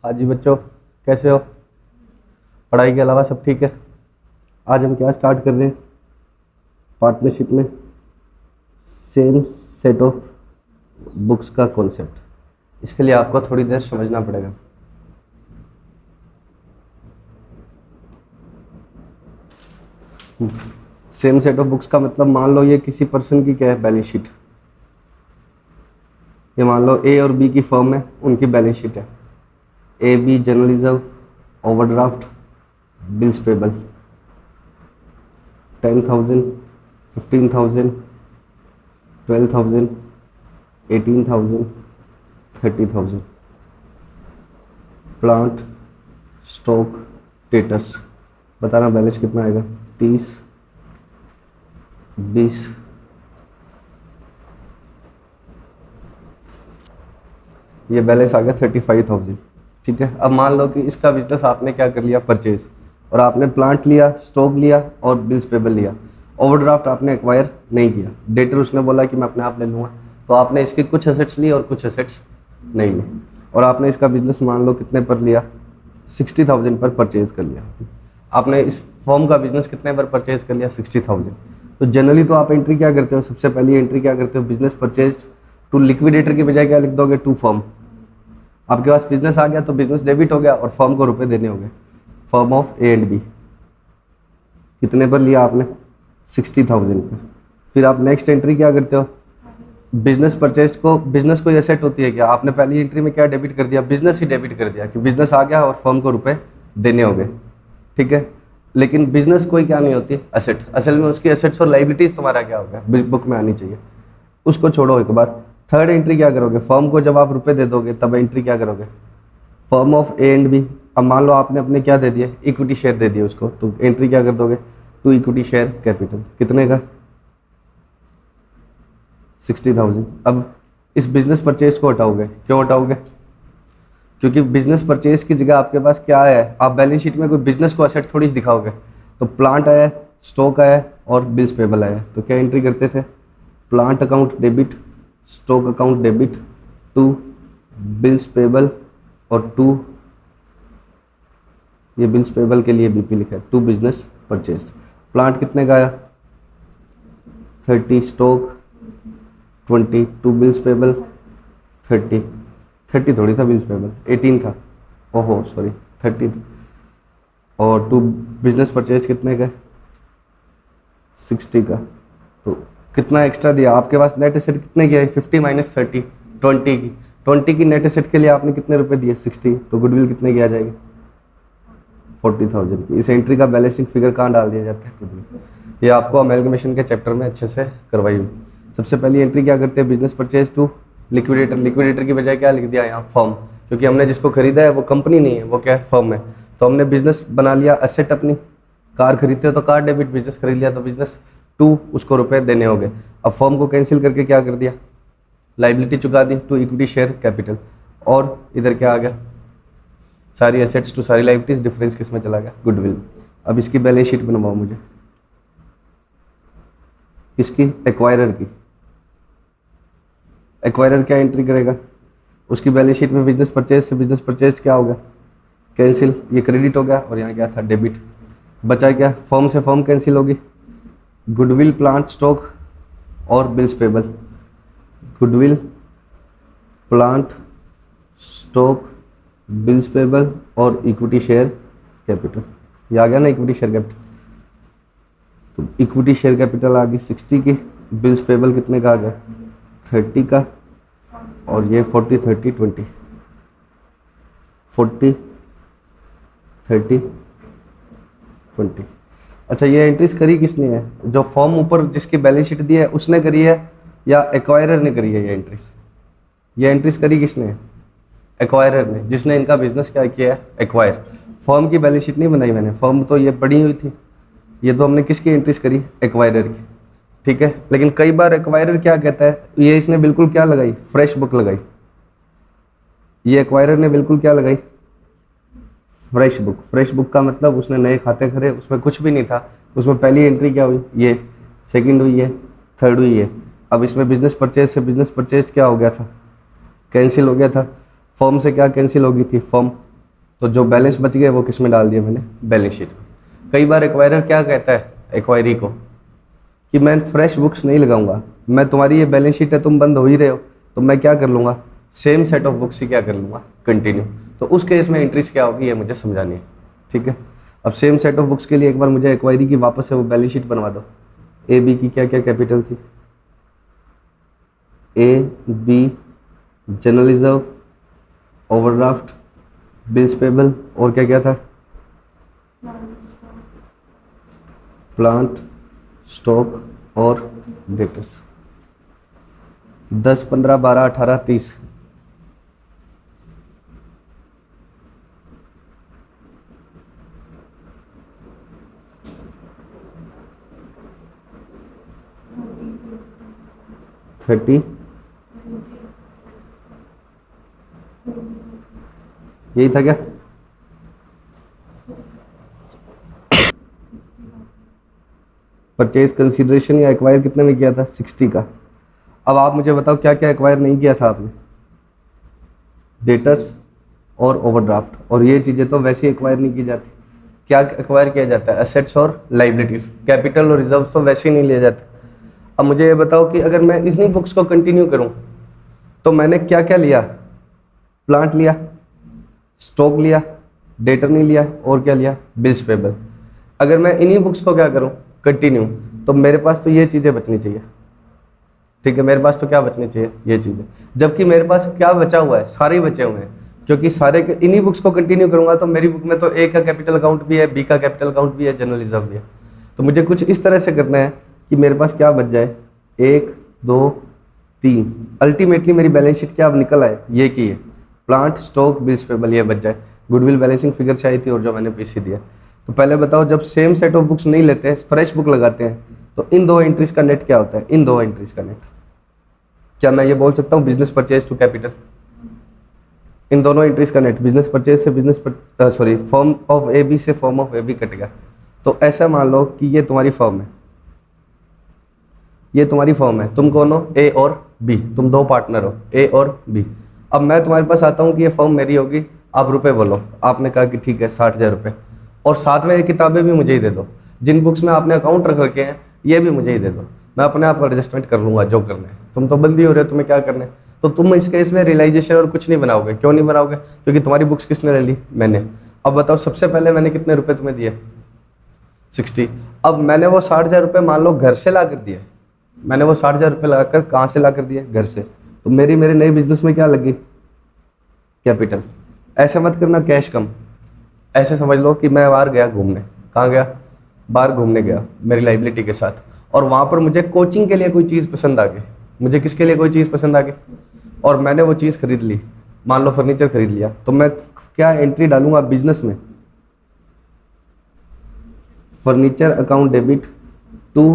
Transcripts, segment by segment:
हाँ जी बच्चों, कैसे हो? पढ़ाई के अलावा सब ठीक है? आज हम क्या स्टार्ट कर रहे हैं? पार्टनरशिप में सेम सेट ऑफ बुक्स का कॉन्सेप्ट। इसके लिए आपको थोड़ी देर समझना पड़ेगा। सेम सेट ऑफ बुक्स का मतलब, मान लो ये किसी पर्सन की क्या है, बैलेंस शीट। ये मान लो ए और बी की फर्म है, उनकी बैलेंस शीट है। A B general reserve, overdraft, bills payable, 10,000, 15,000, 12,000, 18,000, 30,000। Plant stock debtors, बताना बैलेंस कितना आएगा? 30, 20, ये बैलेंस आ गया 35,000। ठीक है, अब मान लो कि इसका बिजनेस आपने क्या कर लिया, परचेज, और आपने प्लांट लिया, स्टॉक लिया और बिल्स पेबल लिया। ओवरड्राफ्ट आपने एक्वायर नहीं किया। डेटर उसने बोला कि मैं अपने आप ले लूँगा, तो आपने इसके कुछ एसेट्स लिए और कुछ एसेट्स नहीं लिए, और आपने इसका बिजनेस मान लो कितने पर लिया, 60,000 पर परचेज कर लिया। आपने इस फॉर्म का बिजनेस कितने पर परचेज कर लिया? 60,000। तो जनरली तो आप एंट्री क्या करते हो? सबसे पहली एंट्री क्या करते हो? बिजनेस परचेज टू लिक्विडेटर की बजाय क्या लिख दोगे? To firm. आपके पास बिजनेस आ गया तो बिजनेस डेबिट हो गया और फर्म को रुपए देने होंगे। Firm of A and B कितने पर लिया आपने? 60,000 पर। फिर आप नेक्स्ट एंट्री क्या करते हो? बिजनेस परचेज को, बिजनेस कोई एसेट होती है क्या? आपने पहली एंट्री में क्या डेबिट कर दिया? बिजनेस ही डेबिट कर दिया कि बिजनेस आ गया और फर्म को रुपए देने होंगे। ठीक है, लेकिन बिजनेस कोई क्या नहीं होती? एसेट। असल में उसकी एसेट्स और लाइबिलिटीज तुम्हारा क्या होगा, बुक में आनी चाहिए। उसको छोड़ो एक बार। थर्ड एंट्री क्या करोगे? फर्म को जब आप रुपए दे दोगे तब एंट्री क्या करोगे? Firm of A and B. अब मान लो आपने अपने क्या दे दिए, इक्विटी शेयर दे दिए उसको, तो एंट्री क्या कर दोगे? To equity share capital. कितने का? 60,000। अब इस बिजनेस परचेज को हटाओगे। क्यों हटाओगे? क्योंकि बिजनेस परचेज की जगह आपके पास क्या है, आप बैलेंस शीट में कोई बिजनेस को एसेट थोड़ी दिखाओगे। तो प्लांट आया, स्टॉक आया और बिल्स पेबल आया, तो क्या एंट्री करते थे? Plant account debit, stock account debit, to bills payable और टू, ये बिल्स पेबल के लिए बीपी लिखा है, टू बिजनेस परचेज। प्लांट कितने का आया? 30, स्टॉक 20, टू बिल्स पेबल 30 थोड़ी था, बिल्स पेबल 18 था, ओहो सॉरी 30, और टू बिजनेस परचेज कितने का? 60 का। तो कितना एक्स्ट्रा दिया? आपके पास नेट एसेट कितने की है? 50 माइनस 30, 20 की नेट एसेट के लिए आपने कितने रुपए दिए? 60। तो गुडविल कितने की आ जाएगी? 40,000 की। इस एंट्री का बैलेंसिंग फिगर कहाँ डाल दिया जाता है? गुडविल। ये आपको अमेलगमेशन के चैप्टर में अच्छे से करवाई हुई। सबसे पहली एंट्री क्या करते हैं? Business purchase to liquidator. Liquidator की बजाय क्या लिख दिया यहाँ? फर्म, क्योंकि हमने जिसको खरीदा है वो कंपनी नहीं है, वो क्या है? फर्म है। तो हमने बिजनेस बना लिया, एसेट अपनी। कार खरीदते हो तो कार डेबिट, बिजनेस खरीद लिया तो बिजनेस टू, उसको रुपए देने होंगे। अब फर्म को कैंसिल करके क्या कर दिया? लाइबिलिटी चुका दी, टू इक्विटी शेयर कैपिटल। और इधर क्या आ गया? सारी एसेट्स टू सारी लाइबिलिटीज, डिफरेंस किस में चला गया? गुडविल। अब इसकी बैलेंस शीट बनवाओ मुझे। इसकी? एक्वायरर की। एक्वायरर क्या एंट्री करेगा? उसकी बैलेंस शीट में बिजनेस परचेज से बिजनेस परचेज क्या होगा? कैंसिल। ये क्रेडिट हो गया और यहाँ क्या था? डेबिट। बचा क्या? फर्म से फर्म कैंसिल होगी, गुडविल, प्लांट, स्टॉक और bills payable. Goodwill, plant, stock, bills payable और इक्विटी शेयर कैपिटल। ये आ गया ना इक्विटी शेयर कैपिटल। तो इक्विटी शेयर कैपिटल आ गई 60 की, बिल्स पेबल कितने का आ गया? 30 का, और ये 40, 30, 20, 40, 30, 20। अच्छा, ये एंट्रीज करी किसने है? जो फॉर्म ऊपर जिसकी बैलेंस शीट दी है उसने करी है या एक्वायरर ने करी है? ये एंट्रीज, ये एंट्रीज करी किसने है? एक्वायरर ने, जिसने इनका बिजनेस क्या किया है? एक्वायर। फर्म की बैलेंस शीट नहीं बनाई मैंने, फर्म तो ये पड़ी हुई थी। ये तो हमने किसकी एंट्रीज करी? एक्वायरर की। ठीक है, लेकिन कई बार एक्वायरर क्या कहता है, ये इसने बिल्कुल क्या लगाई? फ्रेश बुक लगाई। ये एक्वायरर ने बिल्कुल क्या लगाई? Fresh book. फ्रेश बुक का मतलब उसने नए खाते खरे, उसमें कुछ भी नहीं था। उसमें पहली एंट्री क्या हुई? ये। सेकंड हुई है, थर्ड हुई है। अब इसमें बिजनेस परचेज से बिजनेस परचेज क्या हो गया था? कैंसिल हो गया था। फर्म से क्या कैंसिल हो गई थी? फर्म। तो जो बैलेंस बच गए वो किस में डाल दिए मैंने, बैलेंस शीट में। कई बार एक्वायरर क्या कहता है एक्वायरी को कि मैं फ्रेश बुक्स नहीं लगाऊंगा, मैं तुम्हारी ये बैलेंस शीट है, तुम बंद हो ही रहे हो, तो मैं क्या कर लूँगा, सेम सेट ऑफ बुक्स ही क्या कर लूँगा, कंटिन्यू। तो उस केस में एंट्रीज क्या होगी ये मुझे समझानी है, ठीक है। अब सेम सेट ऑफ बुक्स के लिए एक बार मुझे एक्वायरी की वापस से वो बैलेंस शीट बनवा दो। ए बी की क्या क्या कैपिटल थी, A B general reserve, overdraft, bills payable, और क्या क्या था, प्लांट स्टॉक और डेटर्स। 10, 15, 12, 18, 30। यही था क्या? परचेज कंसीडरेशन या एक्वायर कितने में किया था, 60 का। अब आप मुझे बताओ क्या क्या एक्वायर नहीं किया था आपने, डेटर्स और ओवरड्राफ्ट, और ये चीज़ें तो वैसे ही एक्वायर नहीं की जाती। क्या एक्वायर किया जाता है, एसेट्स और लाइबिलिटीज, कैपिटल और रिजर्व्स तो वैसे ही नहीं लिए जाते। अब मुझे ये बताओ कि अगर मैं इन्हीं बुक्स को कंटिन्यू करूं तो मैंने क्या क्या लिया, प्लांट लिया, स्टॉक लिया, डेटर नहीं लिया, और क्या लिया, बिल्स पेबल। अगर मैं इन्हीं बुक्स को क्या करूं कंटिन्यू, तो मेरे पास तो ये चीज़ें बचनी चाहिए, ठीक है। मेरे पास तो क्या बचनी चाहिए, ये चीज़ें। जबकि मेरे पास क्या बचा हुआ है, सारे ही बचे हुए हैं, क्योंकि सारे इन्हीं बुक्स को कंटिन्यू करूंगा तो मेरी बुक में तो ए का कैपिटल अकाउंट भी है, बी का कैपिटल अकाउंट भी है, जनरल रिजर्व भी है। तो मुझे कुछ इस तरह से करना है कि मेरे पास क्या बच जाए, 1, 2, 3। अल्टीमेटली मेरी बैलेंस शीट क्या अब निकल आए, ये की है, प्लांट स्टॉक बिल्स पेबल, ये बच जाए। गुडविल बैलेंसिंग फिगर चाहिए थी और जो मैंने पीसी दिया। तो पहले बताओ, जब सेम सेट ऑफ बुक्स नहीं लेते हैं, फ्रेश बुक लगाते हैं, तो इन दो एंट्रीज का नेट क्या होता है, इन दो एंट्रीज का नेट। क्या मैं ये बोल सकता हूँ बिजनेस परचेज टू कैपिटल, इन दोनों एंट्रीज का नेट, बिजनेस परचेज से फर्म ऑफ ए बी से firm of A B cut गया। तो ऐसा मान लो कि ये तुम्हारी फर्म है, ये तुम्हारी फर्म है, तुम कौन हो, ए और बी, तुम दो पार्टनर हो, ए और बी। अब मैं तुम्हारे पास आता हूँ कि ये फर्म मेरी होगी, आप रुपए बोलो, आपने कहा कि ठीक है 60,000 रुपये, और साथ में ये किताबें भी मुझे ही दे दो, जिन बुक्स में आपने अकाउंट रख रखे हैं ये भी मुझे ही दे दो, मैं अपने आप एडजस्टमेंट कर लूँगा जो करना है। तुम तो बंदी हो रहे हो, तुम्हें क्या करना है। तो तुम इस केस में रियलाइजेशन और कुछ नहीं बनाओगे, क्यों नहीं बनाओगे, क्योंकि तुम्हारी बुक्स किसने ले ली, मैंने। अब बताओ, सबसे पहले मैंने कितने रुपए तुम्हें दिए, 60। अब मैंने वो 60,000 रुपये मान लो घर से ला कर दिए, मैंने वो 60,000 रुपये लगाकर कहाँ से ला कर दिए, घर से। तो मेरे नए बिजनेस में क्या लगी, कैपिटल। ऐसे मत करना कैश कम, ऐसे समझ लो कि मैं बाहर गया घूमने, कहाँ गया, बाहर घूमने गया मेरी लाइबिलिटी के साथ, और वहाँ पर मुझे कोचिंग के लिए कोई चीज़ पसंद आ गई, मुझे किसके लिए कोई चीज़ पसंद आ गई, और मैंने वो चीज़ खरीद ली, मान लो फर्नीचर खरीद लिया। तो मैं क्या एंट्री डालूंगा बिजनेस में, furniture account debit to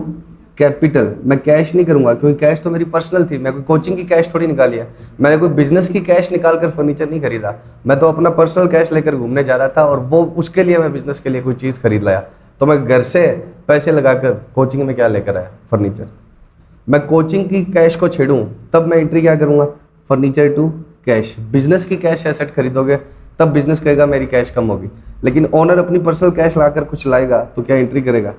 capital. मैं कैश नहीं करूंगा, क्योंकि कैश तो मेरी पर्सनल थी, मैं कोई कोचिंग की कैश थोड़ी निकाली है, मैंने कोई बिजनेस की कैश निकाल कर फर्नीचर नहीं खरीदा, मैं तो अपना पर्सनल कैश लेकर घूमने जा रहा था, और वो उसके लिए मैं बिजनेस के लिए कोई चीज़ खरीद लाया। तो मैं घर से पैसे लगाकर कोचिंग में क्या लेकर आया, फर्नीचर। मैं कोचिंग की कैश को छेड़ूं तब मैं एंट्री क्या करूंगा, फर्नीचर टू कैश। बिजनेस की कैश एसेट खरीदोगे तब बिजनेस कहेगा मेरी कैश कम होगी, लेकिन ओनर अपनी पर्सनल कैश लाकर कुछ लाएगा तो क्या एंट्री करेगा,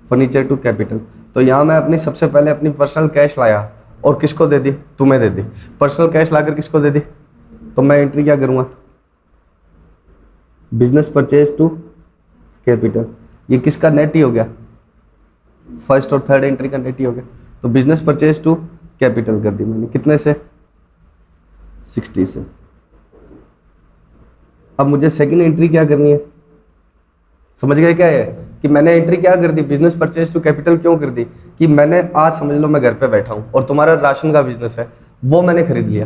फर्नीचर टू कैपिटल। तो यहाँ मैं अपनी सबसे पहले अपनी पर्सनल कैश लाया और किसको दे दी, तुम्हें दे दी। पर्सनल कैश लाकर किसको दे दी, तो मैं एंट्री क्या करूँगा, बिजनेस परचेज टू कैपिटल। ये किसका नेट ही हो गया, फर्स्ट और थर्ड एंट्री का नेट ही हो गया। तो बिजनेस परचेज टू कैपिटल कर दी मैंने, कितने से, 60 से। अब मुझे सेकंड एंट्री क्या करनी है, समझ गए क्या है कि मैंने एंट्री क्या कर दी, बिजनेस परचेज टू कैपिटल क्यों कर दी, कि मैंने आज समझ लो मैं घर पे बैठा हूँ और तुम्हारा राशन का बिजनेस है वो मैंने खरीद लिया,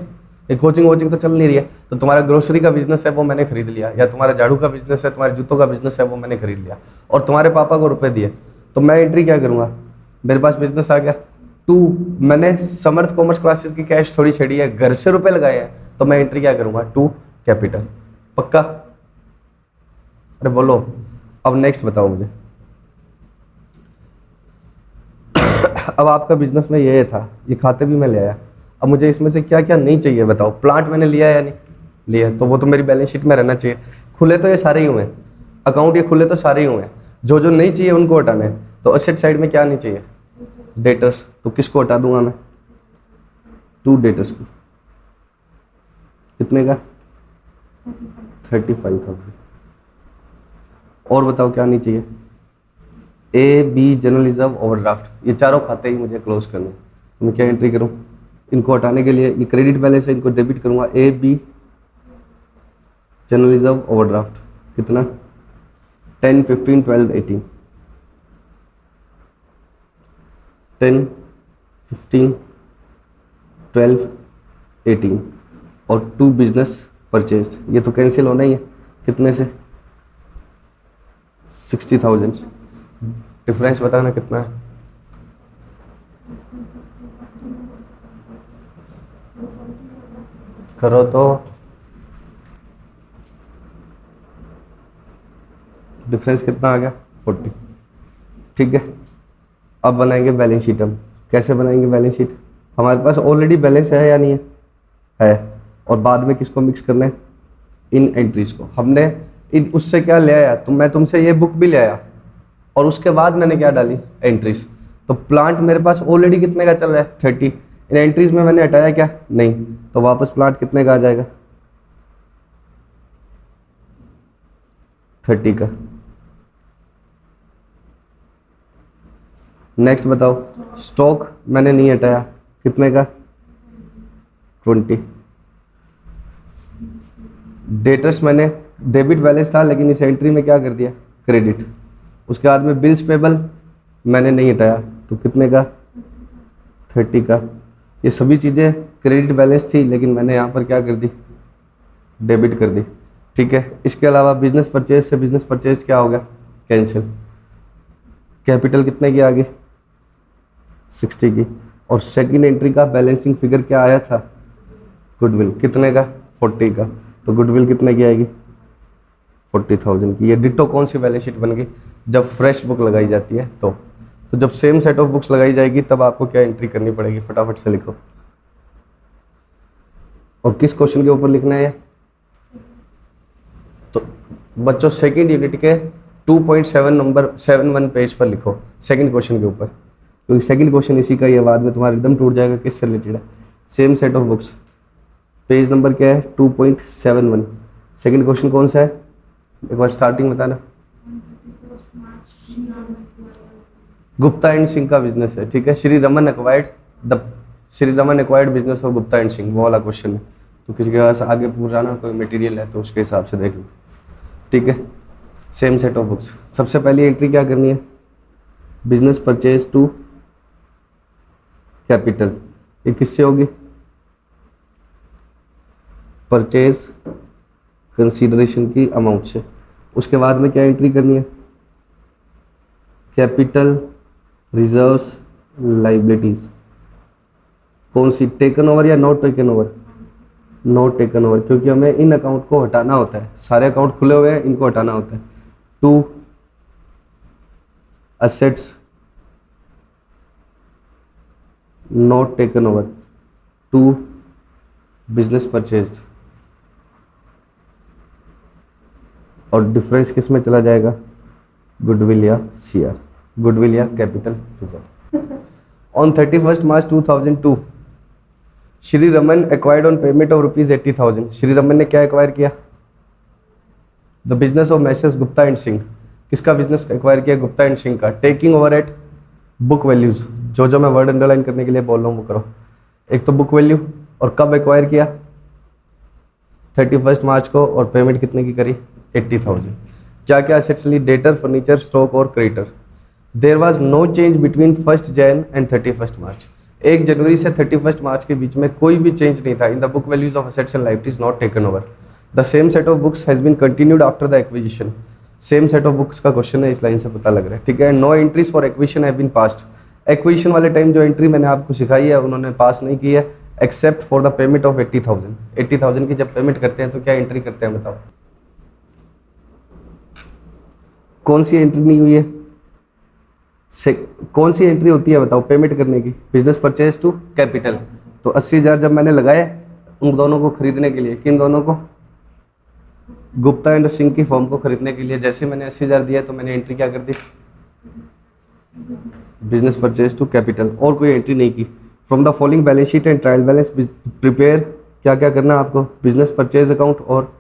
ये कोचिंग वोचिंग तो चल नहीं रही है, तो तुम्हारा ग्रोसरी का बिजनेस है वो मैंने खरीद लिया, या तुम्हारा झाड़ू का बिजनेस है, तुम्हारे जूतों का बिजनेस है वो मैंने खरीद लिया, और तुम्हारे पापा को रुपए दिए। तो मैं एंट्री क्या करूँगा, मेरे पास बिजनेस आ गया। टू, मैंने समर्थ कॉमर्स क्लासेस की कैश थोड़ी छेड़ी है, घर से रुपए लगाए हैं, तो मैं एंट्री क्या करूँगा, टू कैपिटल। पक्का, अरे बोलो। अब नेक्स्ट बताओ मुझे, अब आपका बिजनेस में ये था, ये खाते भी मैं ले आया, अब मुझे इसमें से क्या क्या नहीं चाहिए बताओ। प्लांट मैंने लिया या नहीं, लिए, तो वो तो मेरी बैलेंस शीट में रहना चाहिए। खुले तो ये सारे ही हुए हैं अकाउंट, ये खुले तो सारे ही हुए हैं, जो जो नहीं चाहिए उनको हटाना है। तो असेट साइड में क्या नहीं चाहिए, डेटर्स, तो किसको हटा दूंगा मैं, 2 डेटर्स को, कितने का 35,000। और बताओ क्या नहीं चाहिए, A B general reserve overdraft, ये चारों खाते ही मुझे क्लोज करने, तो मैं क्या एंट्री करूं, इनको हटाने के लिए ये क्रेडिट बैलेंस है, इनको डेबिट करूंगा, A B general reserve overdraft कितना 10, 15, 12, 18, 10, 15, 12, 18 और 2 बिजनेस परचेज, ये तो कैंसिल होना ही है, कितने से 60,000। डिफरेंस बताना कितना है, करो तो, डिफरेंस कितना आ गया 40। ठीक है, अब बनाएंगे बैलेंस शीट। हम कैसे बनाएंगे बैलेंस शीट, हमारे पास ऑलरेडी बैलेंस है या नहीं है, है, और बाद में किसको मिक्स करना है, इन एंट्रीज को। हमने इन उससे क्या ले आया, तो मैं तुमसे ये बुक भी ले आया और उसके बाद मैंने क्या डाली, एंट्रीज। तो प्लांट मेरे पास ऑलरेडी कितने का चल रहा है 30, इन एंट्रीज में मैंने हटाया क्या, नहीं, तो वापस प्लांट कितने का आ जाएगा 30 का। नेक्स्ट बताओ, स्टॉक मैंने नहीं हटाया, कितने का 20। डेटर्स मैंने डेबिट बैलेंस था लेकिन इस एंट्री में क्या कर दिया, क्रेडिट। उसके बाद में बिल्स पेबल मैंने नहीं हटाया, तो कितने का 30 का। ये सभी चीज़ें क्रेडिट बैलेंस थी लेकिन मैंने यहाँ पर क्या कर दी, डेबिट कर दी। ठीक है, इसके अलावा बिजनेस परचेज से बिजनेस परचेज क्या हो गया, कैंसिल। कैपिटल कितने की आ गई 60 की। और सेकंड एंट्री का बैलेंसिंग फिगर क्या आया था, गुडविल कितने का 40 का। तो गुडविल कितने की आएगी 40,000 की। ये डिटो कौन सी बैलेंस शीट बन गई, जब फ्रेश बुक लगाई जाती है तो जब सेम सेट ऑफ बुक्स लगाई जाएगी तब आपको क्या एंट्री करनी पड़ेगी, फटाफट से लिखो। और किस क्वेश्चन के ऊपर लिखना है, तो बच्चों सेकंड यूनिट के 2.7 नंबर 71 पेज पर लिखो, सेकंड क्वेश्चन के ऊपर, क्योंकि सेकंड क्वेश्चन इसी का ही है, बाद में तुम्हारा एकदम टूट जाएगा किससे रिलेटेड है। Same set of books, page number क्या है 2.71। सेकंड क्वेश्चन कौन सा है, एक बार स्टार्टिंग बताना। गुप्ता एंड सिंह का बिजनेस है, ठीक है। Shri Raman acquired business of Gupta and Singh, वो वाला क्वेश्चन है। तो किसी के पास आगे पुराना कोई मटेरियल है तो उसके हिसाब से देख लो, ठीक है। सेम सेट ऑफ बुक्स, सबसे पहली एंट्री क्या करनी है, बिजनेस परचेज टू कैपिटल। ये किससे होगी, परचेज कंसीडरेशन की अमाउंट से। उसके बाद में क्या एंट्री करनी है, कैपिटल रिजर्व्स लाइबिलिटीज। कौन सी, टेकन ओवर या not taken over, not taken over, क्योंकि हमें इन अकाउंट को हटाना होता है, सारे अकाउंट खुले हुए हैं, इनको हटाना होता है। To assets not taken over, to business purchased, और डिफरेंस किस में चला जाएगा, गुडविल या सीआर, गुडविल या capital reserve. On 31 March 2002 Shri Raman acquired on payment of ₹80,000। Shri Raman ने क्या एक्वायर किया, the business of messrs Gupta and Singh. किसका बिजनेस एक्वायर किया, गुप्ता एंड सिंह का। Taking over at book values, जो मैं वर्ड अंडरलाइन करने के लिए बोल रहा हूँ वो करो। एक तो बुक वैल्यू, और कब एक्वायर किया 31 मार्च को, और पेमेंट कितने की करी 80,000। क्या क्या असेट्स ली, डेटर, फर्नीचर, स्टॉक और creditor. There was no change between 1 Jan and 31 March. 1 जनवरी से 31 मार्च के बीच में कोई भी चेंज नहीं था in the book values of assets and liabilities not taken over. The same set of books has been continued after the acquisition. Same set of books का question है, इस लाइन से पता लग रहा है, ठीक है। No entries for acquisition have been passed. Acquisition वाले टाइम जो एंट्री मैंने आपको सिखाई है उन्होंने पास नहीं की है, except for the payment of 80,000। 80,000 की जब पेमेंट करते हैं तो क्या एंट्री करते हैं बताओ, कौन सी एंट्री नहीं हुई है, कौन सी एंट्री होती है बताओ पेमेंट करने की, बिजनेस परचेज टू कैपिटल। तो 80,000 जब मैंने लगाए उन दोनों को खरीदने के लिए, किन दोनों को, गुप्ता एंड सिंह की फॉर्म को खरीदने के लिए जैसे मैंने 80,000 दिया तो मैंने एंट्री क्या कर दी, बिजनेस परचेज टू कैपिटल, और कोई एंट्री नहीं की। From the following balance sheet and trial balance prepare, क्या क्या करना है आपको, बिजनेस परचेज अकाउंट और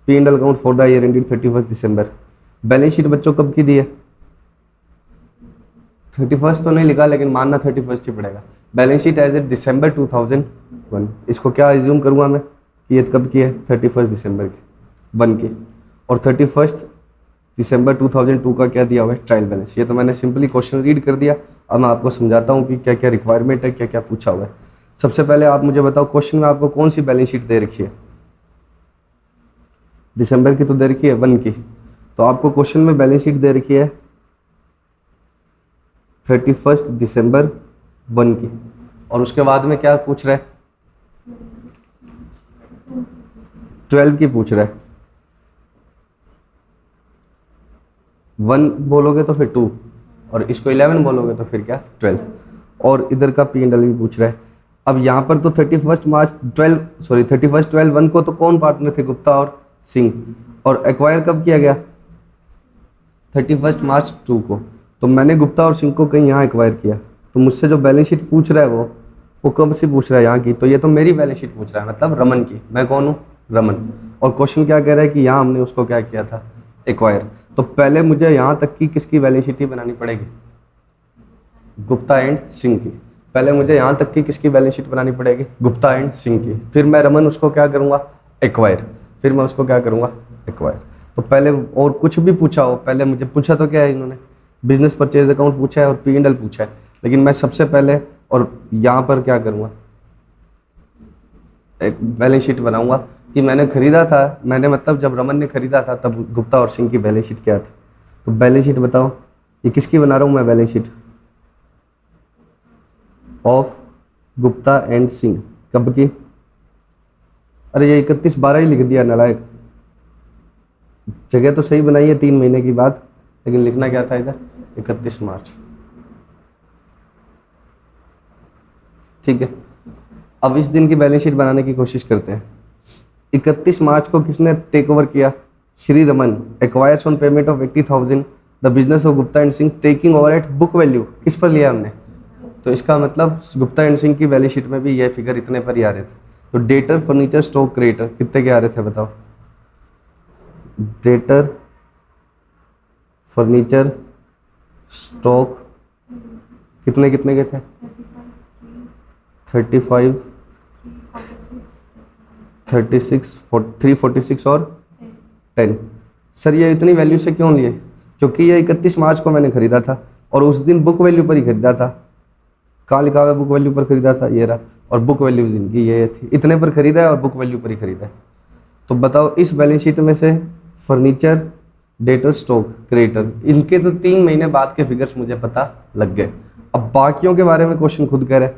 P&L account for the year ended 31 December. Balance sheet बच्चों कब की दी है, 31 तो नहीं लिखा लेकिन मानना 31 ही पड़ेगा। बैलेंस शीट एज ए दिसंबर 2001, इसको क्या एज्यूम करूँगा मैं कि ये कब की है, 31 दिसंबर की 1 की, और 31 दिसंबर 2002 का क्या दिया हुआ है, ट्रायल बैलेंस। ये तो मैंने सिंपली क्वेश्चन रीड कर दिया। अब मैं आपको समझाता हूँ कि क्या क्या रिक्वायरमेंट है, क्या क्या पूछा हुआ है। सबसे पहले आप मुझे बताओ क्वेश्चन में आपको कौन सी बैलेंस शीट दे रखी है, दिसंबर की तो दे रखी है 1 की, तो आपको क्वेश्चन में बैलेंस शीट दे रखी है 31 दिसंबर 1 की, और उसके बाद में क्या पूछ रहा है, 12 की पूछ रहा है। 1 बोलोगे तो फिर 2, और इसको 11 बोलोगे तो फिर क्या 12, और इधर का P&L भी पूछ रहा है। अब यहाँ पर तो 31 मार्च 12/1 को तो कौन पार्टनर थे, गुप्ता और सिंह, और एक्वायर कब किया गया, 31 मार्च 2 को, तो मैंने गुप्ता और सिंह को कहीं यहाँ एक्वायर किया, तो मुझसे जो बैलेंस शीट पूछ रहा है वो कब से पूछ रहा है, यहाँ की, तो ये तो मेरी बैलेंस शीट पूछ रहा है, मतलब रमन की। मैं कौन हूँ, रमन, और क्वेश्चन क्या कह रहा है कि यहाँ हमने उसको क्या किया था, एक्वायर। तो पहले मुझे यहाँ तक की किसकी बैलेंस शीट ही बनानी पड़ेगी, गुप्ता एंड सिंह की। पहले मुझे यहाँ तक की किसकी बैलेंस शीट बनानी पड़ेगी, गुप्ता एंड सिंह की। फिर मैं रमन उसको क्या करूँगा, एक्वायर, फिर मैं उसको क्या करूँगा, एक्वायर। तो पहले और कुछ भी पूछा हो, पहले मुझे पूछा तो क्या है इन्होंने, बिजनेस परचेज अकाउंट पूछा है और P&L पूछा है, लेकिन मैं सबसे पहले और यहाँ पर क्या करूँगा, एक बैलेंस शीट बनाऊंगा कि मैंने खरीदा था, मैंने मतलब जब रमन ने खरीदा था तब गुप्ता और सिंह की बैलेंस शीट क्या थी। तो बैलेंस शीट बताओ, ये किसकी बना रहा हूँ मैं, balance sheet of Gupta and Singh, कब की, अरे ये 31/12 ही लिख दिया नालायक, जगह तो सही बनाई है 3 महीने की बात, लेकिन लिखना क्या था इधर, 31 मार्च। ठीक है, अब इस दिन की बैलेंस शीट बनाने की कोशिश करते हैं। 31 मार्च को किसने टेक ओवर किया, Shri Raman, acquires on payment of 80,000 the business of Gupta and Singh taking over at book value, किस पर लिया हमने, तो इसका मतलब गुप्ता एंड सिंह की बैलेंस शीट में भी ये फिगर इतने पर ही आ रहे थे। तो डेटर फर्नीचर स्टॉक क्रेडिटर कितने के आ रहे थे बताओ, डेटर फर्नीचर स्टॉक कितने कितने के थे, 35, 36, 346 और 10। सर ये इतनी वैल्यू से क्यों लिए, क्योंकि ये 31 मार्च को मैंने खरीदा था और उस दिन बुक वैल्यू पर ही खरीदा था। कहाँ लिखा हुआ बुक वैल्यू पर खरीदा था, ये रहा, और बुक वैल्यू इनकी ये थी, इतने पर खरीदा है और बुक वैल्यू पर ही खरीदा है। तो बताओ इस बैलेंस शीट में से फर्नीचर, डेटर, स्टॉक, क्रेडिटर, इनके तो 3 महीने बाद के फिगर्स मुझे पता लग गए। अब बाकियों के बारे में क्वेश्चन खुद कह रहे हैं,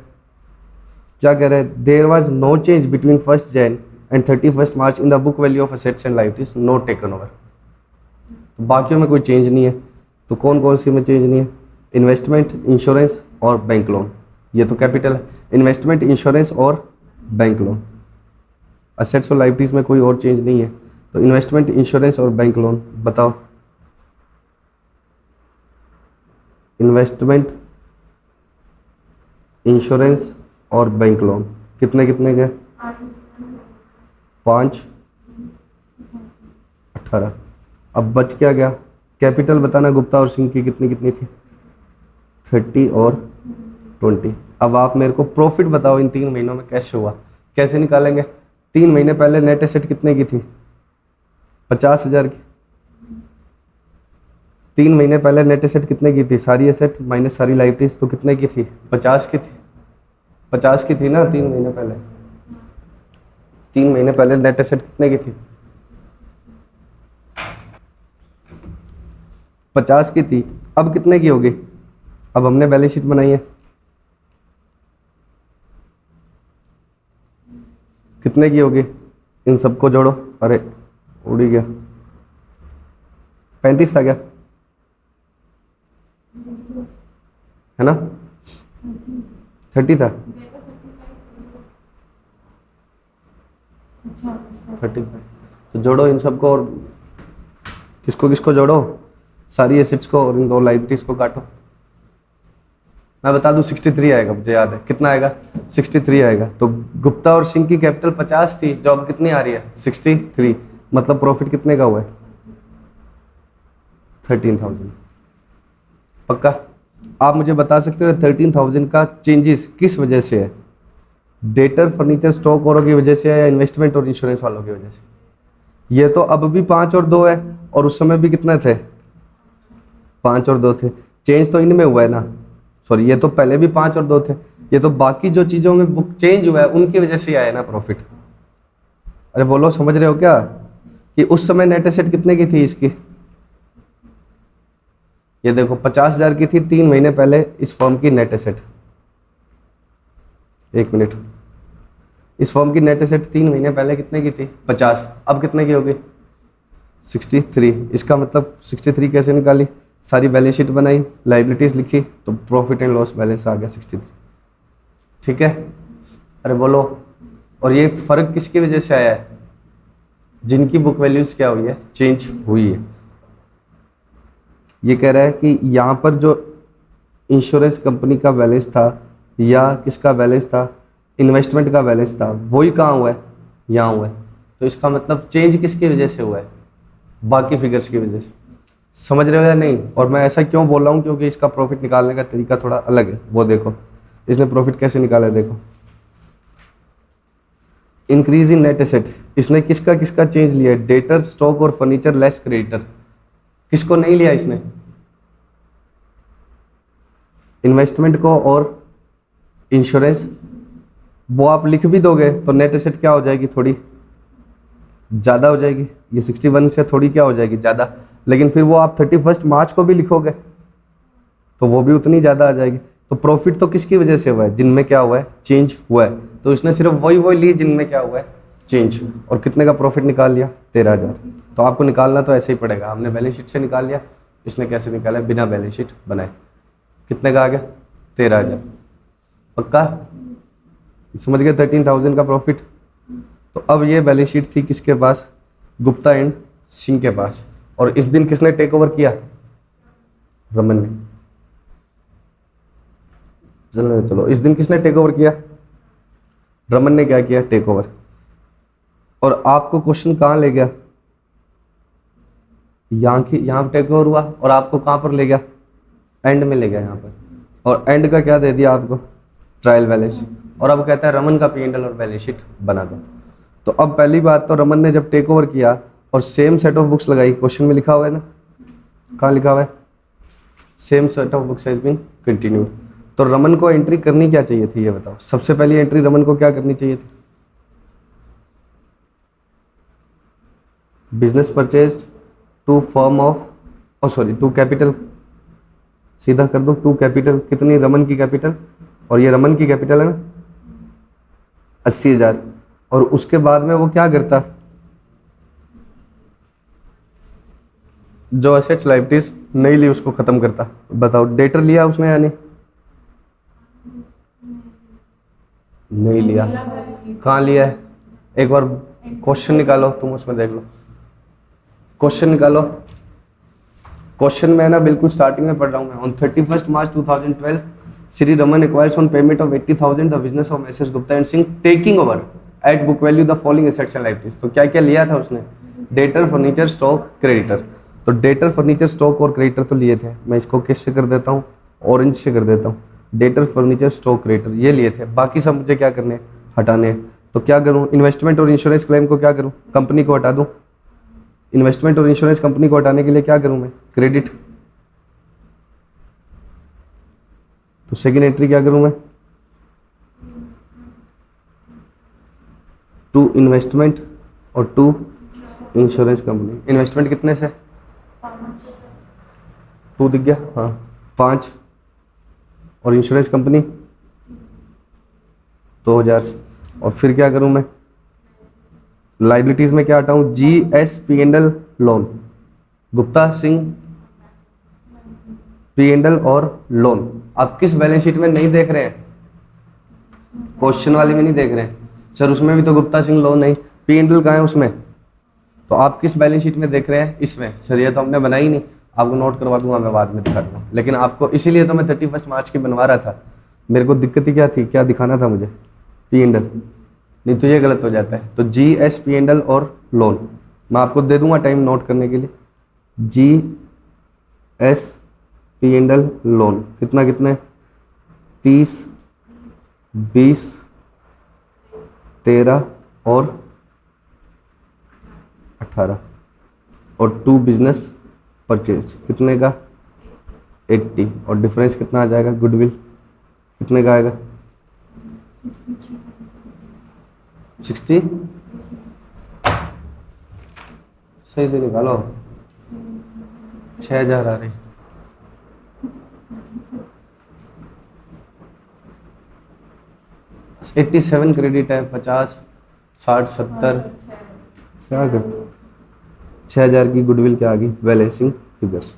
क्या कह रहे हैं, there was no change between 1 Jan and 31 March in the book value of assets and liabilities not taken over. बाकियों में कोई चेंज नहीं है, तो कौन कौन सी में चेंज नहीं है, इन्वेस्टमेंट, इंश्योरेंस और बैंक लोन, ये तो कैपिटल है, इन्वेस्टमेंट, इंश्योरेंस और बैंक लोन। असेट्स और लायबिलिटीज में कोई और चेंज नहीं है, तो इन्वेस्टमेंट, इंश्योरेंस और बैंक लोन बताओ, इन्वेस्टमेंट, इंश्योरेंस और बैंक लोन कितने कितने के, 5, 18। अब बच क्या गया, कैपिटल बताना गुप्ता और सिंह की कितनी कितनी थी, 30 और 20। अब आप मेरे को प्रॉफिट बताओ इन 3 महीनों में कैसे हुआ, कैसे निकालेंगे। 3 महीने पहले नेट एसेट कितने की थी, 50,000 की। 3 महीने पहले नेट एसेट कितने की थी, सारी एसेट माइनस सारी लायबिलिटीज, तो कितने की थी, 50 की थी, 50 की थी ना 3 महीने पहले। 3 महीने पहले नेट एसेट कितने की थी, 50 की थी। अब कितने की होगी, अब हमने बैलेंस शीट बनाई है, कितने की होगी, इन सबको जोड़ो, अरे उड़ ही गया, 35 था क्या, है ना, 30 था, 35। तो जोड़ो इन सबको और किसको किसको जोड़ो, सारी एसेट्स को और इन दो लाइबिलिटीज को काटो। मैं बता दूं 63 आएगा, मुझे याद है कितना आएगा, 63 आएगा। तो गुप्ता और सिंह की कैपिटल 50 थी, जॉब कितनी आ रही है 63, मतलब प्रॉफिट कितने का हुआ है 13,000। पक्का? आप मुझे बता सकते हो 13,000 का चेंजेस किस वजह से है, डेटर फर्नीचर स्टॉक औरों की वजह से है या इन्वेस्टमेंट और इंश्योरेंस वालों की वजह से? ये तो अब भी 5 और 2 है और उस समय भी कितने थे, 5 और 2 थे। चेंज तो इनमें हुआ है ना, सॉरी ये तो पहले भी 5 और 2 थे, ये तो बाकी जो चीज़ों में बुक चेंज हुआ है उनकी वजह से आया ना प्रॉफिट। अरे बोलो, समझ रहे हो क्या कि उस समय नेट एसेट कितने की थी इसकी, ये देखो 50,000 की थी 3 महीने पहले इस फर्म की नेट एसेट। एक मिनट, इस फर्म की नेट एसेट 3 महीने पहले कितने की थी 50, अब कितने की होगी 63। इसका मतलब 63 कैसे निकाली, सारी बैलेंस शीट बनाई, लाइबिलिटीज लिखी, तो प्रॉफिट एंड लॉस बैलेंस आ गया 63। ठीक है? अरे बोलो, और ये फर्क किसकी वजह से आया है, जिनकी बुक वैल्यूज क्या हुई है, चेंज हुई है। ये कह रहा है कि यहाँ पर जो इंश्योरेंस कंपनी का बैलेंस था या किसका बैलेंस था, इन्वेस्टमेंट का बैलेंस था, वही कहाँ हुआ है, यहाँ हुआ है। तो इसका मतलब चेंज किसकी वजह से हुआ है, बाकी फिगर्स की वजह से। समझ रहे हो या नहीं? और मैं ऐसा क्यों बोल रहा हूँ, क्योंकि इसका प्रॉफिट निकालने का तरीका थोड़ा अलग है। वो देखो इसने प्रॉफिट कैसे निकाला है, देखो इंक्रीज इन नेट एसेट, इसने किसका किसका चेंज लिया है, डेटर स्टॉक और फर्नीचर लेस क्रेडिटर। किसको नहीं लिया इसने, इन्वेस्टमेंट को और इंश्योरेंस। वो आप लिख भी दोगे तो नेट एसेट क्या हो जाएगी, थोड़ी ज़्यादा हो जाएगी, ये 61 से थोड़ी क्या हो जाएगी, ज़्यादा। लेकिन फिर वो आप 31 मार्च को भी लिखोगे तो वो भी उतनी ज़्यादा आ जाएगी। तो प्रॉफिट तो किसकी वजह से हुआ है, जिनमें क्या हुआ है, चेंज हुआ है। तो इसने सिर्फ वही ली जिनमें क्या हुआ है, चेंज। और कितने का प्रॉफिट निकाल लिया, 13,000। तो आपको निकालना तो ऐसे ही पड़ेगा, हमने बैलेंस शीट से निकाल लिया, इसने कैसे निकाला, बिना बैलेंस शीट बनाए। कितने का आ गया, 13,000। पक्का? समझ गए 13,000 का प्रॉफिट। तो अब ये बैलेंस शीट थी किसके पास, गुप्ता एंड सिंह के पास। और इस दिन किसने टेक ओवर किया, रमन ने। चलो इस दिन किसने टेक ओवर किया, रमन ने क्या किया, टेक ओवर। और आपको क्वेश्चन कहाँ ले गया, यहाँ टेक ओवर हुआ और आपको कहाँ पर ले गया, एंड में ले गया यहाँ पर। और एंड का क्या दे दिया आपको, ट्रायल बैलेंस। और अब कहता है रमन का P&L और बैलेंस शीट बना दो। तो अब पहली बात तो रमन ने जब टेक ओवर किया और सेम सेट ऑफ बुक्स लगाई, क्वेश्चन में लिखा हुआ है ना, कहाँ लिखा हुआ है, same set of books has been continued. तो रमन को एंट्री करनी क्या चाहिए थी, ये बताओ। सबसे पहली एंट्री रमन को क्या करनी चाहिए थी, business purchase to firm of, sorry to capital, सीधा कर दो टू कैपिटल। कितनी, रमन की कैपिटल, और ये रमन की कैपिटल है ना 80,000। और उसके बाद में वो क्या करता, जो एसेट्स लाइबिलिटीज नहीं ली उसको खत्म करता। बताओ डेटर लिया उसने या नहीं, नहीं लिया। कहाँ लिया है, एक बार क्वेश्चन निकालो तुम, उसमें देख लो, क्वेश्चन निकालो। क्वेश्चन में ना बिल्कुल स्टार्टिंग में पढ़ रहा हूँ मैं। On 31 March 2012 Shri Raman acquires on payment of 80,000 the business of messrs Gupta and Singh taking over at book value the following assets and liabilities. तो क्या क्या लिया था उसने, डेटर फर्नीचर स्टॉक क्रेडिटर। तो डेटर फर्नीचर स्टॉक और क्रेडिटर तो लिए थे, मैं इसको किससे कर देता हूँ, ऑरेंज से कर देता हूँ। डेटर फर्नीचर स्टॉक क्रेडिटर ये लिए थे, बाकी सब मुझे क्या करने, हटाने हैं। तो क्या करूँ, इन्वेस्टमेंट और इंश्योरेंस क्लेम को क्या करूँ, कंपनी को हटा दूँ। इन्वेस्टमेंट और इंश्योरेंस कंपनी को हटाने के लिए क्या करूँ मैं, क्रेडिट। तो सेकेंड एंट्री क्या करूँ मैं, टू इन्वेस्टमेंट और टू इंश्योरेंस कंपनी। इन्वेस्टमेंट कितने से, 2 दिख गया, हाँ 5। और इंश्योरेंस कंपनी 2,000 से। और फिर क्या करूं मैं, लाइबिलिटीज में क्या हटाऊं, GSP&L loan, Gupta Singh P&L और लोन। आप किस बैलेंस शीट में नहीं देख रहे हैं, क्वेश्चन वाली में नहीं देख रहे हैं सर, उसमें भी तो गुप्ता सिंह लोन नहीं, P&L कहाँ है उसमें। तो आप किस बैलेंस शीट में देख रहे हैं? इसमें। सर ये तो हमने बनाई नहीं, आपको नोट करवा दूंगा, मैं बाद में दिखा दूंगा। लेकिन आपको इसीलिए तो मैं 31 मार्च की बनवा रहा था। मेरे को दिक्कत ही क्या थी, क्या दिखाना था मुझे? पी एंड एल, नहीं तो ये गलत हो जाता है। तो जी एस पी एंड एल और लोन मैं आपको दे दूंगा टाइम नोट करने के लिए। जी S P and L loan कितना कितने? 30, 20, 13 और 18। और टू बिजनेस परचेज कितने का? 80। और डिफरेंस कितना आ जाएगा? गुडविल कितने का आएगा? 60। सही से निकालो, 6000 आ रही। एट्टी 87 क्रेडिट है, 50, 60, 70 क्या करते? 6000 की गुडविल क्या आ गई? Balancing figures.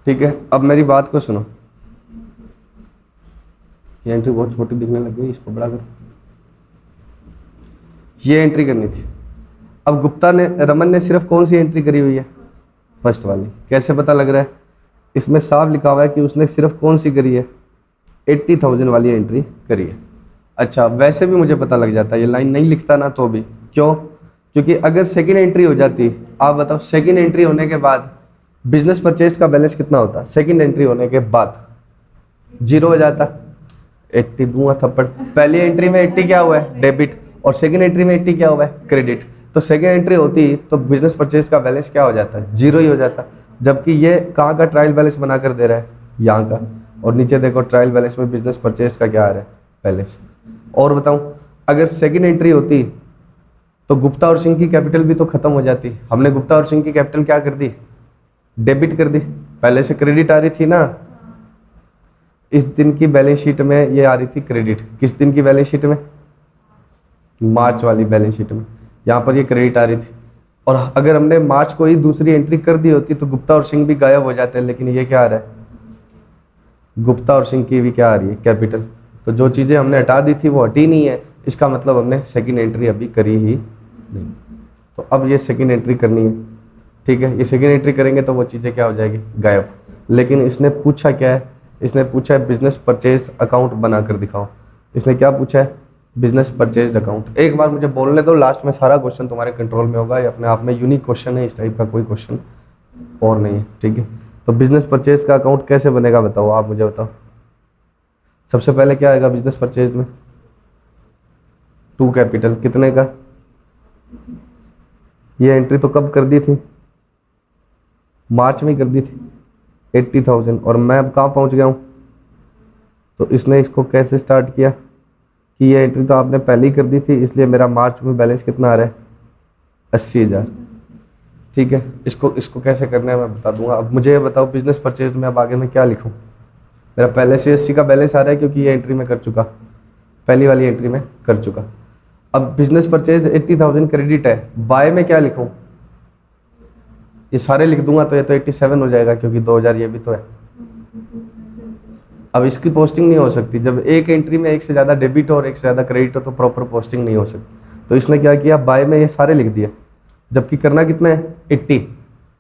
ठीक है, अब मेरी बात को सुनो। ये एंट्री बहुत छोटी दिखने लग गई, इसको बड़ा करो। ये एंट्री करनी थी। अब गुप्ता ने, रमन ने सिर्फ कौन सी एंट्री करी हुई है? फर्स्ट वाली। कैसे पता लग रहा है? इसमें साफ लिखा हुआ है कि उसने सिर्फ कौन सी करी है? 80,000 वाली एंट्री करी है। अच्छा, वैसे भी मुझे पता लग जाता है, ये लाइन नहीं लिखता ना तो भी। क्यों? क्योंकि अगर सेकेंड एंट्री हो जाती, आप बताओ, सेकेंड एंट्री होने के बाद बिजनेस परचेज का बैलेंस कितना होता? सेकेंड एंट्री होने के बाद 0 हो जाता। 80 दूंगा थप्पड़। पहली एंट्री में 80 क्या हुआ है? डेबिट। और सेकेंड एंट्री में 80 क्या हुआ है? क्रेडिट। तो सेकेंड एंट्री होती तो बिजनेस परचेज का बैलेंस क्या हो जाता है? 0 ही हो जाता। जबकि ये कहाँ का ट्रायल बैलेंस बना कर दे रहा है? यहाँ का। और नीचे देखो ट्रायल बैलेंस में बिजनेस परचेज का क्या आ रहा है? बैलेंस। और बताऊं, अगर सेकेंड एंट्री होती तो गुप्ता और सिंह की कैपिटल भी तो खत्म हो जाती। हमने गुप्ता और सिंह की कैपिटल क्या कर दी? डेबिट कर दी। पहले से क्रेडिट आ रही थी ना, इस दिन की बैलेंस शीट में ये आ रही थी क्रेडिट। किस दिन की बैलेंस शीट में? मार्च वाली बैलेंस शीट में। यहाँ पर ये क्रेडिट आ रही थी। और अगर हमने मार्च को ही दूसरी एंट्री कर दी होती तो गुप्ता और सिंह भी गायब हो जाते हैं। लेकिन ये क्या आ रहा है? गुप्ता और सिंह की भी क्या आ रही है? कैपिटल। तो जो चीज़ें हमने हटा दी थी वो हटी नहीं है, इसका मतलब हमने सेकंड एंट्री अभी करी ही नहीं। तो अब ये सेकंड एंट्री करनी है। ठीक है, ये सेकंड एंट्री करेंगे तो वो चीज़ें क्या हो जाएगी? गायब। लेकिन इसने पूछा क्या है? इसने पूछा है बिजनेस परचेज अकाउंट बना कर दिखाओ। इसने क्या पूछा है? Business purchase account. एक बार मुझे बोलने दो, लास्ट में सारा क्वेश्चन तुम्हारे कंट्रोल में होगा। ये अपने आप में यूनिक क्वेश्चन है, इस टाइप का कोई क्वेश्चन और नहीं है। ठीक है, तो बिजनेस परचेज का अकाउंट कैसे बनेगा बताओ, आप मुझे बताओ। सबसे पहले क्या आएगा बिजनेस परचेज में? टू कैपिटल कितने का? ये एंट्री तो कब कर दी थी? मार्च में कर दी थी, 80,000। और मैं अब कहाँ पहुँच गया हूँ? तो इसने इसको कैसे स्टार्ट किया कि ये एंट्री तो आपने पहले ही कर दी थी, इसलिए मेरा मार्च में बैलेंस कितना आ रहा है? 80,000। ठीक है, इसको कैसे करना है मैं बता दूंगा। अब मुझे ये बताओ बिजनेस परचेज में अब आगे मैं क्या लिखूँ? मेरा पहले से 80 का बैलेंस आ रहा है क्योंकि ये एंट्री में कर चुका, पहली वाली एंट्री में कर चुका। अब बिजनेस परचेज 80,000 क्रेडिट है, बाय में क्या लिखूं? ये सारे लिख दूंगा तो ये तो 87 हो जाएगा क्योंकि 2000 ये भी तो है। अब इसकी पोस्टिंग नहीं हो सकती, जब एक एंट्री में एक से ज़्यादा डेबिट और एक से ज़्यादा क्रेडिट हो तो प्रॉपर पोस्टिंग नहीं हो सकती। तो इसने क्या किया, बाय में ये सारे लिख दिया, जबकि करना कितना है? 80।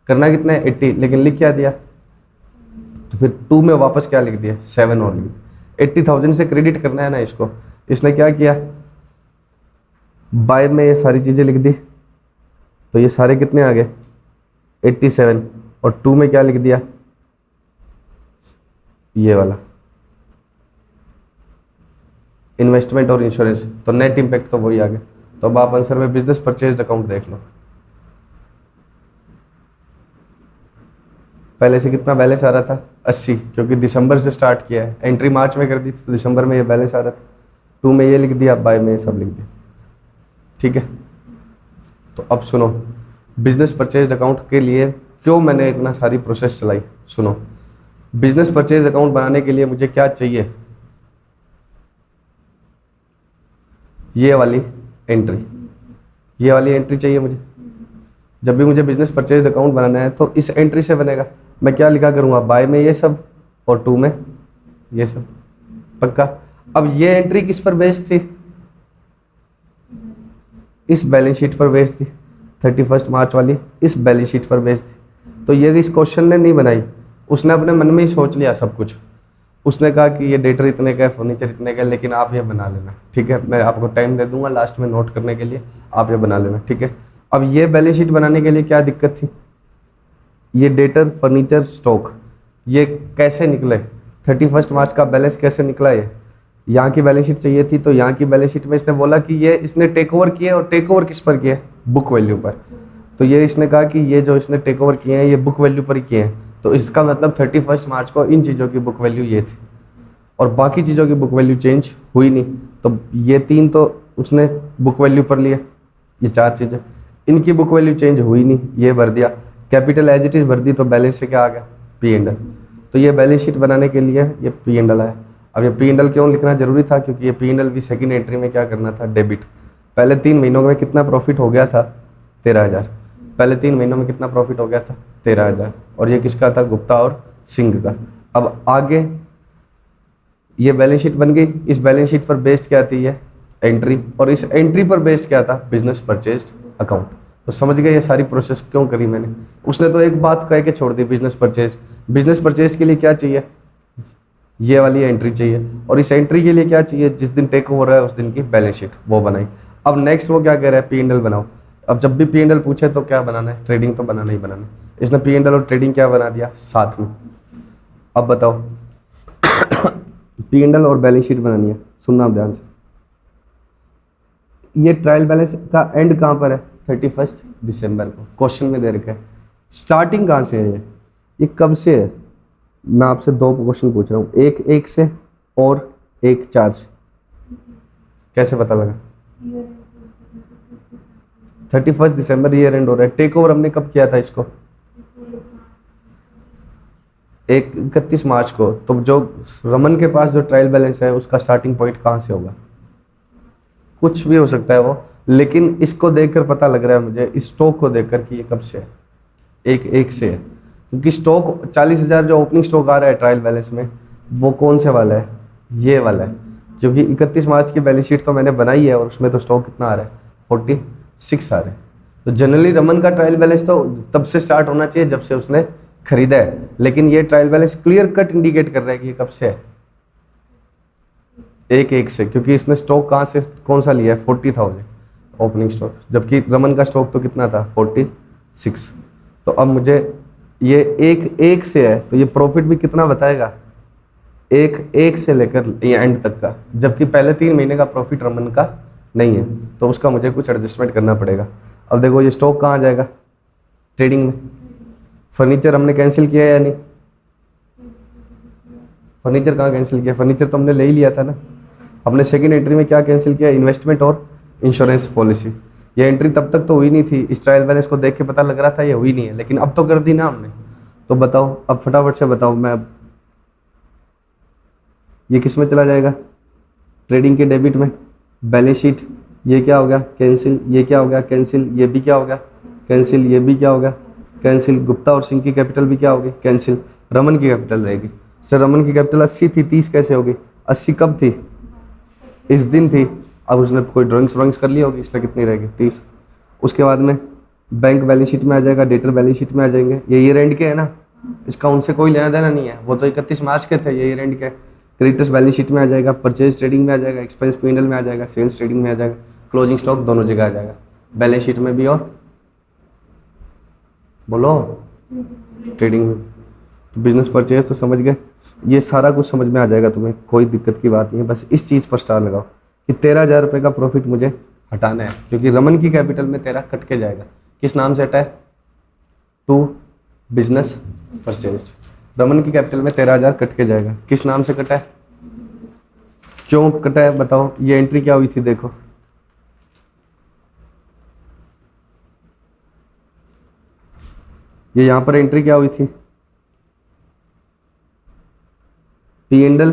करना कितना है? 80, लेकिन लिख क्या दिया? तो फिर 2 में वापस क्या लिख दिया? 7 और लिख दिया। 80,000 से क्रेडिट करना है ना इसको। इसने क्या किया, बाय में ये सारी चीज़ें लिख दी, तो ये सारे कितने आ गए? 87। और 2 में क्या लिख दिया? ये वाला इन्वेस्टमेंट और इंश्योरेंस, तो नेट इंपैक्ट तो वही आ गया। तो अब आप आंसर में बिजनेस परचेज अकाउंट देख लो। पहले से कितना बैलेंस आ रहा था? 80, क्योंकि दिसंबर से स्टार्ट किया है, एंट्री मार्च में कर दी थी तो दिसंबर में ये बैलेंस आ रहा था। 2 में ये लिख दिया, बाय में ये सब लिख दिया। ठीक है, तो अब सुनो बिजनेस परचेज अकाउंट के लिए क्यों मैंने इतना सारी प्रोसेस चलाई। सुनो, बिजनेस परचेज अकाउंट बनाने के लिए मुझे क्या चाहिए? ये वाली एंट्री, ये वाली एंट्री चाहिए मुझे। जब भी मुझे बिजनेस परचेज अकाउंट बनाना है तो इस एंट्री से बनेगा। मैं क्या लिखा करूँगा? बाय में ये सब और 2 में ये सब। पक्का? अब ये एंट्री किस पर बेस्ड थी? इस बैलेंस शीट पर बेस्ड थी। 31 मार्च वाली इस बैलेंस शीट पर बेस्ड थी। तो ये इस क्वेश्चन ने नहीं बनाई, उसने अपने मन में ही सोच लिया सब कुछ। उसने कहा कि ये डेटर इतने का है, फर्नीचर इतने का है, लेकिन आप ये बना लेना, ठीक है। मैं आपको टाइम दे दूंगा लास्ट में नोट करने के लिए, आप ये बना लेना, ठीक है। अब ये बैलेंस शीट बनाने के लिए क्या दिक्कत थी, ये डेटर, फर्नीचर, स्टॉक, ये कैसे निकले, 31 मार्च का बैलेंस कैसे निकला, ये यहाँ की बैलेंस शीट चाहिए थी। तो यहाँ की बैलेंस शीट में इसने बोला कि ये इसने टेक ओवर किए, और टेक ओवर किस पर किए, बुक वैल्यू पर। तो ये इसने कहा कि ये जो इसने टेक ओवर किए हैं ये बुक वैल्यू पर ही किए हैं। तो इसका मतलब 31 मार्च को इन चीज़ों की बुक वैल्यू ये थी, और बाकी चीज़ों की बुक वैल्यू चेंज हुई नहीं। तो ये 3 तो उसने बुक वैल्यू पर लिए, ये 4 चीज़ें, इनकी बुक वैल्यू चेंज हुई नहीं, ये भर दिया। कैपिटल एज इट इज़ भर दी, तो बैलेंस से क्या आ गया, पी एंड एल। तो ये बैलेंस शीट बनाने के लिए ये पी एंड एल आया। अब ये पी एंड एल क्यों लिखना जरूरी था, क्योंकि ये पी एंड एल भी सेकेंड एंट्री में क्या करना था, डेबिट। पहले 3 महीनों में कितना प्रॉफिट हो गया था, 13,000। पहले 3 महीनों में कितना प्रॉफिट हो गया था, 13,000। और ये किसका था, गुप्ता और सिंह का। अब आगे ये बैलेंस शीट बन गई, इस बैलेंस शीट पर बेस्ड क्या थी, ये एंट्री, और इस एंट्री पर बेस्ड क्या था, बिजनेस परचेज्ड अकाउंट। तो समझ गए ये सारी प्रोसेस क्यों करी मैंने। उसने तो एक बात कह के छोड़ दी, बिजनेस परचेज। बिजनेस परचेज के लिए क्या चाहिए, ये वाली एंट्री चाहिए, और इस एंट्री के लिए क्या चाहिए, जिस दिन टेक ओवर है उस दिन की बैलेंस शीट, वो बनाई। अब नेक्स्ट वो क्या कह रहा है, पी एंड एल बनाओ। अब जब भी पी एंड एल पूछे तो क्या बनाना है, ट्रेडिंग तो बनाना ही बनाना है। इसने पी एंड एल और ट्रेडिंग क्या बना दिया साथ में। अब बताओ पी एंड एल और बैलेंस शीट बनानी है, सुनना आप ध्यान से। ये ट्रायल बैलेंस का एंड कहाँ पर है, 31 दिसंबर को क्वेश्चन में दे रखा है। स्टार्टिंग कहाँ से है, ये कब से है। मैं आपसे 2 क्वेश्चन पूछ रहा हूँ, एक 1 से और एक 4 से। कैसे पता लगा, 31 दिसंबर ईयर एंड हो रहा है। टेक ओवर हमने कब किया था इसको, 31 मार्च को। तो जो रमन के पास जो ट्रायल बैलेंस है उसका स्टार्टिंग पॉइंट कहाँ से होगा, कुछ भी हो सकता है वो, लेकिन इसको देखकर पता लग रहा है मुझे, इस स्टॉक को देखकर कि ये कब से है, 1 से है। क्योंकि स्टॉक 40,000 जो ओपनिंग स्टॉक आ रहा है ट्रायल बैलेंस में, वो कौन से वाला है, ये वाला है। क्योंकि 31 मार्च की बैलेंस शीट तो मैंने बनाई है, और उसमें तो स्टॉक कितना आ रहा है, 46 आ रहा है। तो जनरली रमन का ट्रायल बैलेंस तो तब से स्टार्ट होना चाहिए जब से उसने खरीदा है, लेकिन ये trial balance clear cut indicate कर रहा है कि ये कब से है, 1 से। क्योंकि इसने स्टॉक कहाँ से कौन सा लिया है, 40,000 ओपनिंग स्टॉक, जबकि रमन का स्टॉक तो कितना था, 46। तो अब मुझे ये 1 से है, तो ये प्रॉफिट भी कितना बताएगा, 1 से लेकर ये एंड तक का, जबकि पहले 3 महीने का प्रॉफिट रमन का नहीं है। तो उसका मुझे कुछ एडजस्टमेंट करना पड़ेगा। अब देखो ये स्टॉक कहाँ जाएगा, ट्रेडिंग में। फर्नीचर हमने कैंसिल किया या नहीं, फर्नीचर कहाँ कैंसिल किया, फर्नीचर तो हमने ले ही लिया था ना। हमने सेकंड एंट्री में क्या कैंसिल किया, इन्वेस्टमेंट और इंश्योरेंस पॉलिसी। ये एंट्री तब तक तो हुई नहीं थी, इस ट्रायल बैलेंस को देख के पता लग रहा था ये हुई नहीं है, लेकिन अब तो कर दी ना हमने। तो बताओ अब फटाफट से बताओ, मैं अब ये किस में चला जाएगा, ट्रेडिंग के डेबिट में। बैलेंस शीट ये क्या हो गया, कैंसिल, ये क्या हो गया, कैंसिल, ये भी क्या हो गया, कैंसिल, ये भी क्या हो गया, कैंसिल। गुप्ता और सिंह की कैपिटल भी क्या होगी, कैंसिल। रमन की कैपिटल रहेगी। सर रमन की कैपिटल 80 थी, 30 कैसे होगी, 80 कब थी, इस दिन थी। अब उसने कोई ड्राइंग्स कर ली होगी, इसलिए कितनी रहेगी, 30। उसके बाद में बैंक बैलेंस शीट में आ जाएगा, डेटर बैलेंस शीट में आ जाएंगे। ये ईयर एंड के है ना, इसका उनसे कोई लेना देना नहीं है, वो तो 31 मार्च के थे, ये ईयर एंड के। क्रेडिटर्स बैलेंस शीट में आ जाएगा, परचेज ट्रेडिंग में आ जाएगा, एक्सपेंस P&L में आ जाएगा, सेल्स ट्रेडिंग में आ जाएगा, क्लोजिंग स्टॉक दोनों जगह आ जाएगा, बैलेंस शीट में भी और बोलो ट्रेडिंग में। तो बिजनेस परचेज तो समझ गए, ये सारा कुछ समझ में आ जाएगा तुम्हें, कोई दिक्कत की बात नहीं है। बस इस चीज़ पर स्टार लगाओ कि 13,000 रुपये का प्रॉफिट मुझे हटाना है, क्योंकि रमन की कैपिटल में 13 कट के जाएगा। किस नाम से हटा है, टू बिजनेस परचेज। रमन की कैपिटल में 13,000 कट के जाएगा, किस नाम से कटा है, क्यों कटा है बताओ। ये एंट्री क्या हुई थी, देखो ये यहाँ पर एंट्री क्या हुई थी, P&L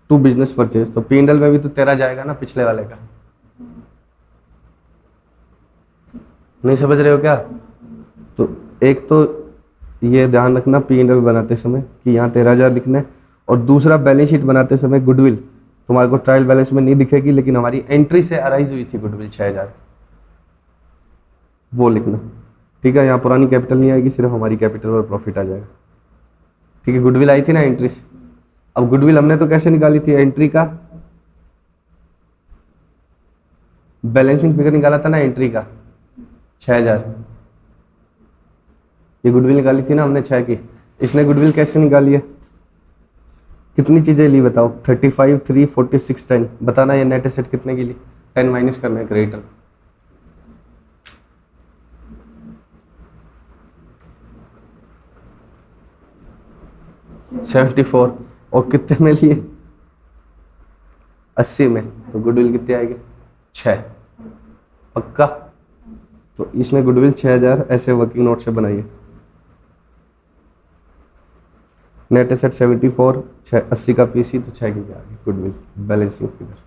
टू बिजनेस परचेज। तो P&L में भी तो 13 जाएगा ना पिछले वाले का, नहीं समझ रहे हो क्या। तो एक तो ये ध्यान रखना P&L बनाते समय कि यहाँ 13,000 लिखना है, और दूसरा बैलेंस शीट बनाते समय गुडविल तुम्हारे को ट्रायल बैलेंस में नहीं दिखेगी, लेकिन हमारी एंट्री से अराइज हुई थी गुडविल 6,000। वो लिखना। ठीक है, यहाँ पुरानी कैपिटल नहीं आएगी, सिर्फ हमारी कैपिटल और प्रॉफिट आ जाएगा। ठीक है, गुडविल आई थी ना एंट्री से। अब गुडविल हमने तो कैसे निकाली थी, एंट्री का बैलेंसिंग फिगर निकाला था ना, एंट्री का 6000। ये गुडविल निकाली थी ना हमने 6 की। इसने गुडविल कैसे निकाली है, कितनी चीजें ली बताओ, 35, 3, 46, 10। बताना ये नेट एसेट कितने की ली, 10 माइनस करना है क्रेडिटर। 74। और कितने में लिए, 80 में। तो गुडविल कितनी आएगी, 6। पक्का। तो इसने गुडविल 6000 ऐसे वर्किंग नोट से बनाई है। नेट एसेट 74, 80 का पीसी, तो 6 की आ गई गुडविल बैलेंसिंग फिगर।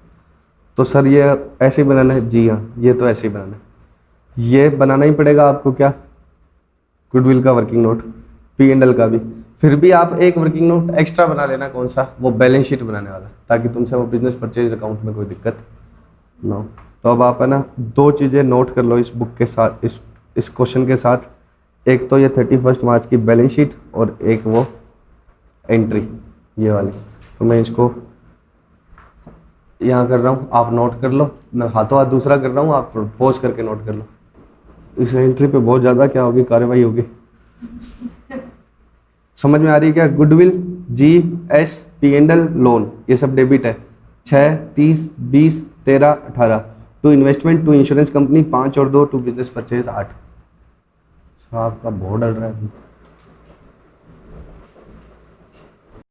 तो सर ये ऐसे ही बनाना है, जी हाँ ये तो ऐसे ही बनाना है। ये बनाना ही पड़ेगा आपको, क्या, गुडविल का working note, P and L का भी। फिर भी आप एक वर्किंग नोट एक्स्ट्रा बना लेना, कौन सा, वो बैलेंस शीट बनाने वाला, ताकि तुमसे वो बिजनेस परचेज अकाउंट में कोई दिक्कत ना हो। तो अब आप है ना 2 चीज़ें नोट कर लो इस बुक के साथ, इस क्वेश्चन के साथ। एक तो ये 31 मार्च की बैलेंस शीट, और एक वो एंट्री ये वाली। तो मैं इसको यहाँ कर रहा हूँ, आप नोट कर लो। मैं हाथों हाथ दूसरा कर रहा हूँ, आप पॉज करके नोट कर लो। इस एंट्री पे बहुत ज़्यादा क्या होगी, कार्रवाई होगी। समझ में आ रही है क्या, goodwill, G S, P and L, loan, ये सब डेबिट है। 6, 30, 20, 13, 18। To investment, to insurance company 5 और 2, टू बिजनेस परचेज 8। आपका बहुत डर रहा है।